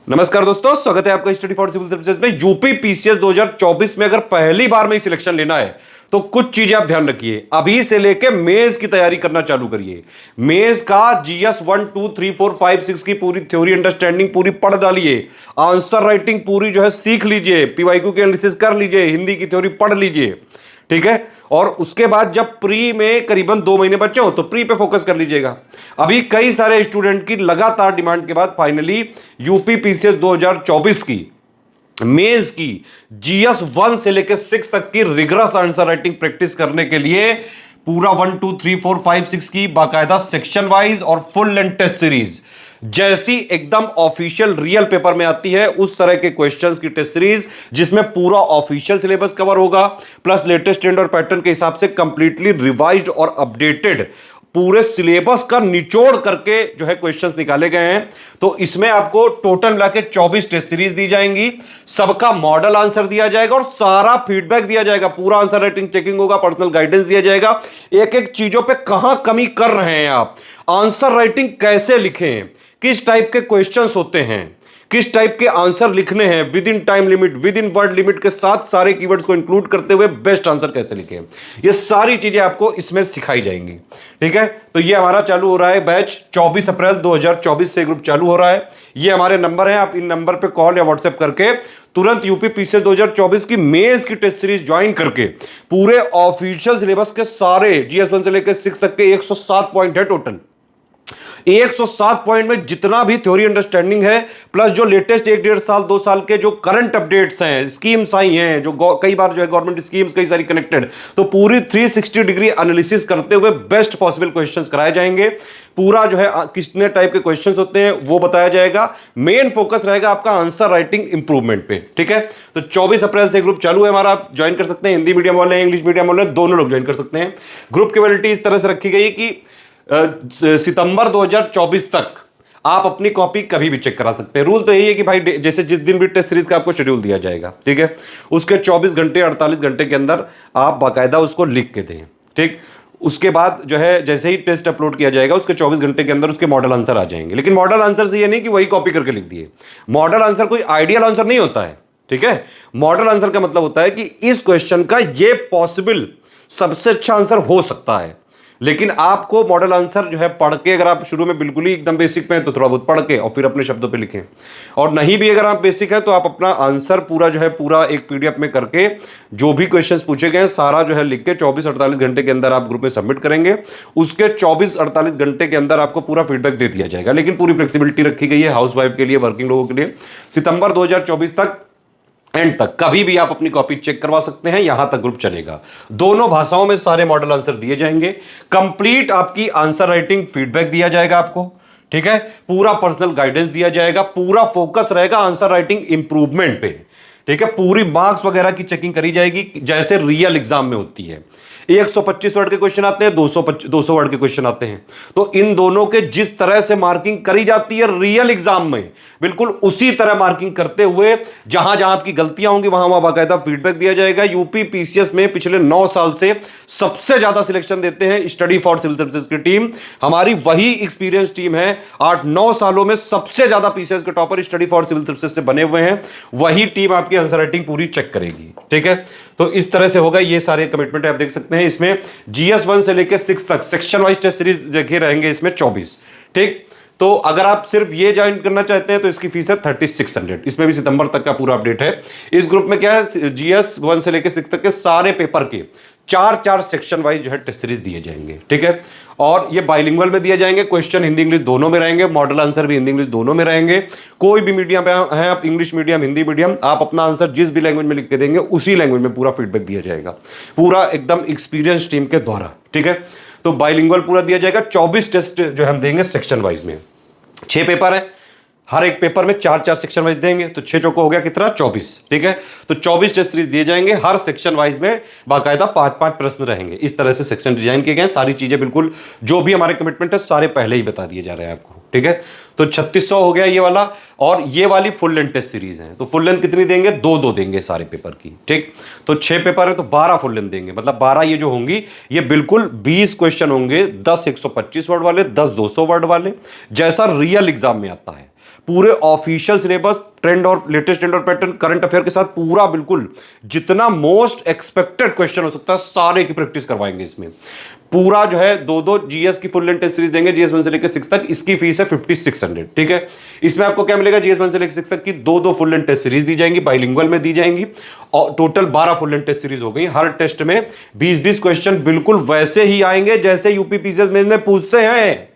नमस्कार दोस्तों, स्वागत है आपका स्टडी फॉर सिविल सर्विसेज में। यूपी पीसीएस 2024 में अगर पहली बार में ही सिलेक्शन लेना है तो कुछ चीजें आप ध्यान रखिए। अभी से लेके मेंस की तैयारी करना चालू करिए। मेंस का जीएस 1 2 3 4 5 6 की पूरी थ्योरी अंडरस्टैंडिंग पूरी पढ़ डालिए। आंसर राइटिंग पूरी जो है सीख लीजिए। पीवाईक्यू के एनालिसिस कर लीजिए। हिंदी की थ्योरी पढ़ लीजिए, ठीक है। और उसके बाद जब प्री में करीबन 2 महीने बचे हो तो प्री पे फोकस कर लीजिएगा। अभी कई सारे स्टूडेंट की लगातार डिमांड के बाद फाइनली यूपी पीसीएस 2024 की मेंस की जीएस 1 से लेकर 6 तक की रिगरस आंसर राइटिंग प्रैक्टिस करने के लिए पूरा 1 2 3 4 5 6 की बाकायदा सेक्शन वाइज और फुल लेंथ टेस्ट सीरीज जैसी एकदम ऑफिशियल रियल पेपर में आती है उस तरह के क्वेश्चंस की टेस्ट सीरीज, जिसमें पूरा ऑफिशियल सिलेबस कवर होगा प्लस लेटेस्ट ट्रेंड और पैटर्न के हिसाब से कंप्लीटली रिवाइज्ड और अपडेटेड पूरे सिलेबस का निचोड़ करके जो है क्वेश्चंस निकाले गए हैं। तो इसमें आपको टोटल मिला के 24 टेस्ट सीरीज दी जाएंगी। सबका मॉडल आंसर दिया जाएगा और सारा फीडबैक दिया जाएगा। पूरा आंसर राइटिंग चेकिंग होगा, पर्सनल गाइडेंस दिया जाएगा। एक एक चीजों पे कहां कमी कर रहे हैं आप, आंसर राइटिंग कैसे लिखें, किस टाइप के क्वेश्चंस होते हैं, किस टाइप के आंसर लिखने हैं, with in time limit, with in word limit के साथ सारे कीवर्ड्स को इंक्लूड करते हुए बेस्ट आंसर कैसे लिखें, ये सारी चीजें आपको इसमें सिखाई जाएंगी, ठीक है। तो ये हमारा चालू हो रहा है बैच 24 अप्रैल 2024 से ग्रुप चालू हो रहा है। ये हमारे नंबर हैं, आप इन नंबर पे कॉल या व्हाट्सएप करके तुरंत यूपी पीसीएस 2024 की मेंस की टेस्ट सीरीज ज्वाइन करके पूरे ऑफिशियल सिलेबस के सारे जीएस 1 से लेकर 6 तक के 107 पॉइंट है टोटल। 107 पॉइंट में जितना भी थ्योरी अंडरस्टैंडिंग है प्लस जो लेटेस्ट 1 1.5 साल 2 साल के जो करंट अपडेट्स हैं, स्कीम्स आई हैं, जो कई बार जो है गवर्नमेंट स्कीम्स कई सारी कनेक्टेड, तो पूरी 360 डिग्री एनालिसिस करते हुए बेस्ट पॉसिबल क्वेश्चंस कराए जाएंगे। पूरा जो है कितने टाइप के क्वेश्चंस होते हैं वो बताया जाएगा। मेन फोकस रहेगा आपका आंसर राइटिंग इंप्रूवमेंट पे, ठीक है। तो 24 अप्रैल से ग्रुप चालू है हमारा, आप ज्वाइन कर सकते हैं। हिंदी मीडियम वाले, इंग्लिश मीडियम वाले, दोनों लोग ज्वाइन कर सकते हैं। ग्रुप की वैलिडिटी इस तरह से रखी गई कि सितंबर 2024 तक आप अपनी कॉपी कभी भी चेक करा सकते हैं। रूल तो यही है कि भाई जैसे जिस दिन भी टेस्ट सीरीज का आपको शेड्यूल दिया जाएगा, ठीक है, उसके 24 घंटे 48 घंटे के अंदर आप बाकायदा उसको लिख के दें, ठीक। उसके बाद जो है जैसे ही टेस्ट अपलोड किया जाएगा उसके 24 घंटे के अंदर उसके मॉडल आंसर आ जाएंगे। लेकिन मॉडल आंसर से ये नहीं कि वही कॉपी करके लिख दिए। मॉडल आंसर कोई आइडियल आंसर नहीं होता है, ठीक है। मॉडल आंसर का मतलब होता है कि इस क्वेश्चन का ये पॉसिबल सबसे अच्छा आंसर हो सकता है। लेकिन आपको मॉडल आंसर जो है पढ़ के, अगर आप शुरू में बिल्कुल ही एकदम बेसिक पे हैं तो थोड़ा बहुत पढ़ के और फिर अपने शब्दों पे लिखें, और नहीं भी अगर आप बेसिक हैं तो आप अपना आंसर पूरा जो है पूरा एक पीडीएफ में करके जो भी क्वेश्चंस पूछे गए सारा जो है लिख के 24-48 घंटे के अंदर आप ग्रुप में सबमिट करेंगे। उसके 24-48 घंटे के अंदर आपको पूरा फीडबैक दे दिया जाएगा। लेकिन पूरी फ्लेक्सिबिलिटी रखी गई है हाउस वाइफ के लिए, वर्किंग लोगों के लिए। सितंबर 2024 तक एंड तक कभी भी आप अपनी कॉपी चेक करवा सकते हैं, यहां तक ग्रुप चलेगा। दोनों भाषाओं में सारे मॉडल आंसर दिए जाएंगे। कंप्लीट आपकी आंसर राइटिंग फीडबैक दिया जाएगा आपको, ठीक है। पूरा पर्सनल गाइडेंस दिया जाएगा। पूरा फोकस रहेगा आंसर राइटिंग इंप्रूवमेंट पे, ठीक है। पूरी मार्क्स वगैरह की चेकिंग करी जाएगी जैसे रियल एग्जाम में होती है। 125 वर्ड के क्वेश्चन आते हैं, 200 वर्ड के क्वेश्चन आते हैं। तो इन दोनों के जिस तरह से मार्किंग करी जाती है रियल एग्जाम में, बिल्कुल उसी तरह मार्किंग करते हुए जहां जहां आपकी गलतियां होंगी वहां वहां बाकायदा फीडबैक दिया जाएगा। यूपी पीसीएस में पिछले 9 साल से सबसे ज्यादा सिलेक्शन देते हैं स्टडी फॉर सिविल सर्विसेज की टीम। हमारी वही एक्सपीरियंस टीम है। 8-9 सालों में सबसे ज्यादा पीसीएस के topper study for civil services से बने हुए हैं। वही टीम आपकी आंसर राइटिंग पूरी चेक करेगी, ठीक है। तो इस तरह से होगा। ये सारे कमिटमेंट आप देख सकते हैं। इसमें जीएस 1 से लेकर 6 तक सेक्शन वाइज टेस्ट सीरीज देखे रहेंगे इसमें 24, ठीक। तो अगर आप सिर्फ ये ज्वाइन करना चाहते हैं तो इसकी फीस है 3600। इसमें भी सितंबर तक का पूरा अपडेट है। इस ग्रुप में क्या है, जीएस 1 से लेकर 6 तक के सारे पेपर के 4-4 सेक्शन वाइज जो है टेस्ट सीरीज दिए जाएंगे, ठीक है। और ये बाइलिंगुअल में दिए जाएंगे। क्वेश्चन हिंदी इंग्लिश दोनों में रहेंगे, मॉडल आंसर भी हिंदी इंग्लिश दोनों में रहेंगे। कोई भी मीडियम पे है आप, इंग्लिश मीडियम हिंदी मीडियम, आप अपना आंसर जिस भी लैंग्वेज में लिख के देंगे उसी लैंग्वेज में पूरा फीडबैक दिया जाएगा, पूरा एकदम एक्सपीरियंस टीम के द्वारा, ठीक है। तो बाइलिंगुअल पूरा दिया जाएगा। 24 टेस्ट जो हम देंगे सेक्शन वाइज में। 6 पेपर है, हर एक पेपर में 4-4 सेक्शन वाइज देंगे। तो 6 चौको हो गया कितना, 24, ठीक है। तो 24 टेस्ट सीरीज दिए जाएंगे। हर सेक्शन वाइज में बाकायदा 5-5 प्रश्न रहेंगे। इस तरह से सेक्शन डिजाइन किए गए। सारी चीजें बिल्कुल जो भी हमारे कमिटमेंट है सारे पहले ही बता दिए जा रहे हैं आपको, ठीक है। तो 3600 हो गया ये वाला। और ये वाली फुल लेंथ टेस्ट सीरीज है। तो फुल लेंथ कितनी देंगे, 2-2 देंगे सारे पेपर की, ठीक। तो 6 पेपर है तो 12 फुल लेंथ देंगे। मतलब 12 ये जो होंगी ये बिल्कुल 20 क्वेश्चन होंगे, 10 125 वर्ड वाले, 10 200 वर्ड वाले, जैसा रियल एग्जाम में आता है। पूरे ऑफिशियल सिलेबस, ट्रेंड और लेटेस्ट ट्रेंड और पैटर्न, करंट अफेयर के साथ पूरा बिल्कुल जितना मोस्ट एक्सपेक्टेड क्वेश्चन हो सकता है सारे की प्रैक्टिस करवाएंगे इसमें। पूरा जो है दो दो जीएस की फुल लेंथ टेस्ट सीरीज देंगे, जीएस 1 से लेकर 6 तक। इसकी फीस है 5600, ठीक है। इसमें आपको क्या मिलेगा, जीएस 1 से लेकर 6 तक की दो दो फुल लेंथ टेस्ट सीरीज दी जाएंगी, बाइलिंगुअल में दी जाएंगी, और total 12 full length test series हो गई। हर टेस्ट में 20-20 क्वेश्चन बिल्कुल वैसे ही आएंगे जैसे यूपी पीसीएस में पूछते हैं।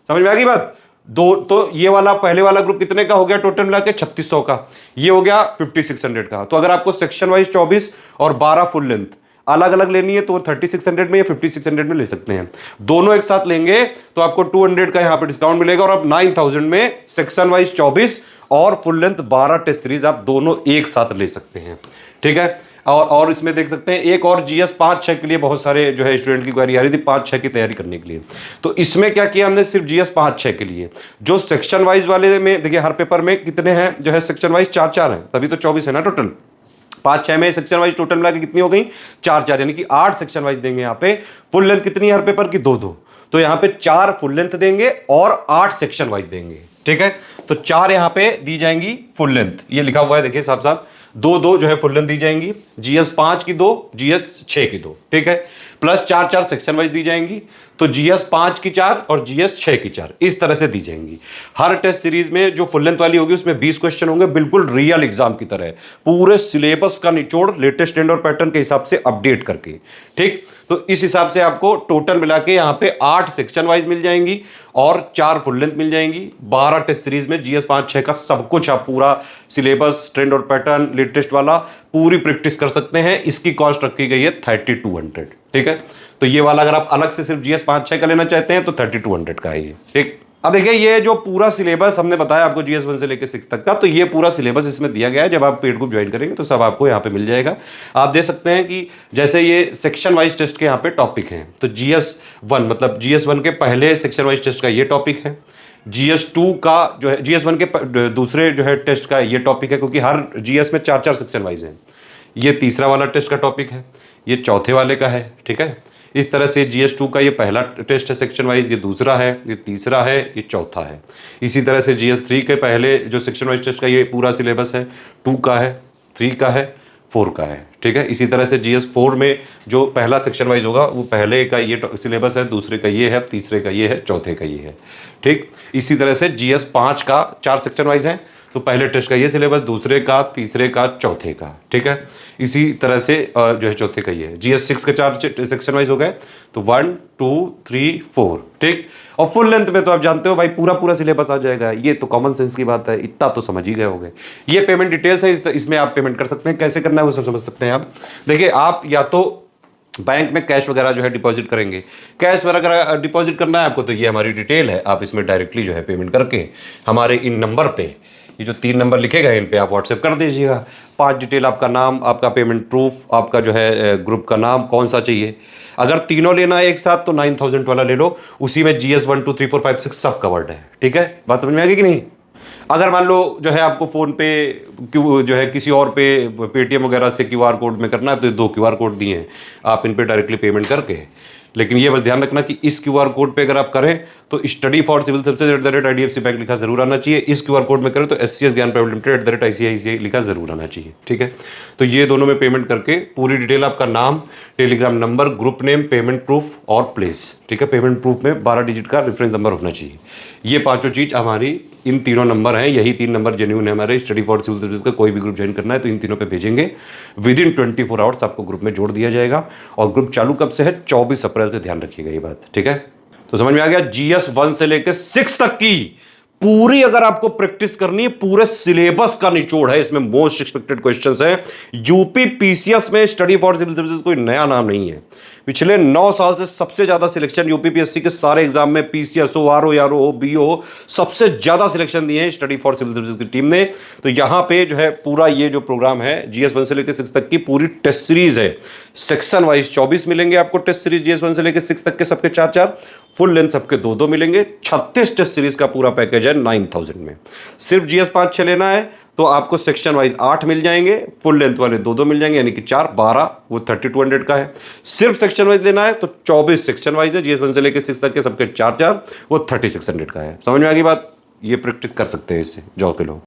समझ में आ गई बात। दो तो ये वाला पहले वाला ग्रुप कितने का हो गया, टोटल मिला के 3600 का, ये हो गया 5600 का। तो अगर आपको सेक्शन वाइज 24 और 12 फुल लेंथ अलग अलग लेनी है तो 3600 में या 5600 में ले सकते हैं। दोनों एक साथ लेंगे तो आपको 200 का यहां पे डिस्काउंट मिलेगा, और अब 9000 में सेक्शन वाइज 24 और फुल लेंथ 12 टेस्ट सीरीज आप दोनों एक साथ ले सकते हैं, ठीक है। और इसमें देख सकते हैं एक और जीएस 5-6 के लिए बहुत सारे जो है स्टूडेंट की क्वेरी आ रही थी 5-6 की तैयारी करने के लिए। तो इसमें क्या किया हमने, सिर्फ जीएस 5-6 के लिए जो सेक्शन वाइज वाले में देखिए हर पेपर में कितने हैं जो है सेक्शन वाइज 4-4 हैं, तभी तो 24 है ना टोटल। 5-6 में सेक्शन वाइज टोटल मिला के कितनी हो गई, 4-4, यानी कि 8 सेक्शन वाइज देंगे। यहाँ पे फुल लेंथ कितनी है हर पेपर की, 2-2, तो यहाँ पे 4 फुल लेंथ देंगे और 8 सेक्शन वाइज देंगे, ठीक है। तो 4 यहाँ पे दी जाएंगी फुल लेंथ, ये लिखा हुआ है देखिए साहब साहब, 2-2 जो है फुल लेंथ दी जाएंगी, जीएस 5 की 2, जीएस 6 की 2, ठीक है, प्लस 4-4 सेक्शन वाइज दी जाएंगी। तो जीएस 5 की 4 और जीएस 6 की 4 इस तरह से दी जाएंगी। हर टेस्ट सीरीज में जो फुल लेंथ वाली होगी उसमें 20 क्वेश्चन होंगे, बिल्कुल रियल एग्जाम की तरह, पूरे सिलेबस का निचोड़ लेटेस्ट ट्रेंड और पैटर्न के हिसाब से अपडेट करके, ठीक। तो इस हिसाब से आपको टोटल मिला के यहाँ पे 8 सेक्शन वाइज मिल जाएंगी और 4 फुल लेंथ मिल जाएंगी। 12 टेस्ट सीरीज में जीएस 5-6 का सब कुछ आप पूरा सिलेबस, ट्रेंड और पैटर्न, लेटेस्ट वाला पूरी प्रैक्टिस कर सकते हैं। इसकी कॉस्ट रखी गई है 3200, ठीक है। तो ये वाला अगर आप अलग से सिर्फ जीएस 5-6 का लेना चाहते हैं तो 3200 का है ये, ठीक। अब देखिए ये जो पूरा सिलेबस हमने बताया आपको जीएस 1 से लेकर 6 तक का, तो ये पूरा सिलेबस इसमें दिया गया है। जब आप पेड ग्रुप ज्वाइन करेंगे तो सब आपको यहाँ पे मिल जाएगा। आप देख सकते हैं कि जैसे ये सेक्शन वाइज टेस्ट के यहाँ पे टॉपिक हैं, तो जीएस 1 मतलब जीएस 1 के पहले सेक्शन वाइज टेस्ट का ये टॉपिक है, जीएस 2 का जो है जीएस 1 के दूसरे जो है टेस्ट का ये टॉपिक है, क्योंकि हर जीएस में 4-4 सेक्शन वाइज हैं। ये तीसरा वाला टेस्ट का टॉपिक है, ये चौथे वाले का है, ठीक है। इस तरह से जीएस 2 का ये पहला टेस्ट है सेक्शन वाइज, ये दूसरा है, ये तीसरा है, ये चौथा है। इसी तरह से जीएस 3 के पहले जो सेक्शन वाइज टेस्ट का ये पूरा सिलेबस है, 2 का है, 3 का है, 4 का है, ठीक है। इसी तरह से जीएस 4 में जो पहला सेक्शन वाइज होगा वो पहले का ये सिलेबस है, दूसरे का ये है, तीसरे का ये है, चौथे का ये है, ठीक। इसी तरह से जीएस 5 का 4 सेक्शन वाइज है, तो पहले टेस्ट का ये सिलेबस, दूसरे का, तीसरे का, चौथे का, ठीक है। इसी तरह से जो है चौथे का ये है। जीएस 6 के 4 सेक्शन वाइज हो गए, तो 1, 2, 3, 4, ठीक। और फुल लेंथ में तो आप जानते हो भाई पूरा पूरा सिलेबस आ जाएगा। ये तो कॉमन सेंस की बात है, इतना तो समझ ही गए होंगे। ये पेमेंट डिटेल्स है, इसमें आप पेमेंट कर सकते हैं। कैसे करना है वो सब समझ सकते हैं आप। देखिए आप या तो बैंक में कैश वगैरह जो है डिपॉजिट करेंगे, कैश वगैरह डिपॉजिट करना है आपको, तो ये हमारी डिटेल है, आप इसमें डायरेक्टली जो है पेमेंट करके हमारे इन नंबर पे, ये जो 3 नंबर लिखे गए इन पे आप व्हाट्सएप कर दीजिएगा। 5 डिटेल, आपका नाम, आपका पेमेंट प्रूफ, आपका जो है ग्रुप का नाम कौन सा चाहिए। अगर तीनों लेना है एक साथ तो 9000 वाला ले लो, उसी में जीएस 1, 2, 3, 4, 5, 6 सब कवर्ड है, ठीक है। बात समझ में आ गई कि नहीं। अगर मान लो जो है आपको फ़ोन पे जो है किसी और पे पेटीएम वगैरह से क्यूआर कोड में करना है, तो 2 क्यूआर कोड दिए हैं, आप इन पे डायरेक्टली पेमेंट करके। लेकिन ये बस ध्यान रखना कि इस क्यूआर कोड पे अगर आप करें तो study for civil services @IDFC bank लिखा जरूर आना चाहिए। इस क्यूआर कोड में करें तो SCS ज्ञान प्राइवेट लिमिटेड @ICICI लिखा जरूर आना चाहिए, ठीक है। तो ये दोनों में पेमेंट करके पूरी डिटेल, आपका नाम, Telegram number, group name, payment proof और प्लेस, ठीक है। पेमेंट प्रूफ में 12 डिजिट का रेफरेंस नंबर होना चाहिए। ये 5 चीज़ हमारी, इन तीनों नंबर हैं, यही 3 नंबर जेन्यून है हमारे। स्टडी फॉर सिविल सर्विस का कोई भी ग्रुप ज्वाइन करना है तो इन तीनों पे भेजेंगे, विद इन 24 आवर्स आपको ग्रुप में जोड़ दिया जाएगा। और ग्रुप चालू कब से है, 24 अप्रैल से, ध्यान रखिएगा ये बात, ठीक है। तो समझ में आ गया। जीएस 1 से लेकर 6 तक की पूरी अगर आपको प्रैक्टिस करनी है, पूरे सिलेबस का निचोड़ है इसमें, मोस्ट एक्सपेक्टेड क्वेश्चंस हैं। यूपी पीसीएस में स्टडी फॉर सिविल सर्विसेज कोई नया नाम नहीं है। पिछले 9 साल से सबसे ज्यादा सिलेक्शन यूपी पीएससी के सारे एग्जाम में, पीसीएस हो, आरओ, यारो हो, बीओ हो, सबसे ज्यादा सिलेक्शन दिए हैं स्टडी फॉर सिविल सर्विसेज की टीम ने। तो यहां पे जो है पूरा ये जो प्रोग्राम है जीएस 1 से लेकर 6 तक की पूरी टेस्ट सीरीज है। सेक्शन वाइज 24 मिलेंगे आपको टेस्ट सीरीज, जीएस 1 से लेकर 6 तक के सबके 4-4, फुल लेंथ सबके 2-2 मिलेंगे। 36 टेस्ट सीरीज का पूरा पैकेज है 9000 में। सिर्फ जीएस 5-6 लेना है तो आपको सेक्शन वाइज 8 मिल जाएंगे, फुल लेंथ वाले 2-2 मिल जाएंगे, यानी कि 4-12, वो 3200 का है। सिर्फ सेक्शन वाइज लेना है तो 24 सेक्शन वाइज है, जीएस 1 से लेकर 6 तक के सबके 4-4, वो 3600 का है। समझ में आ गई बात। ये प्रैक्टिस कर सकते हैं इससे जॉ के लोग।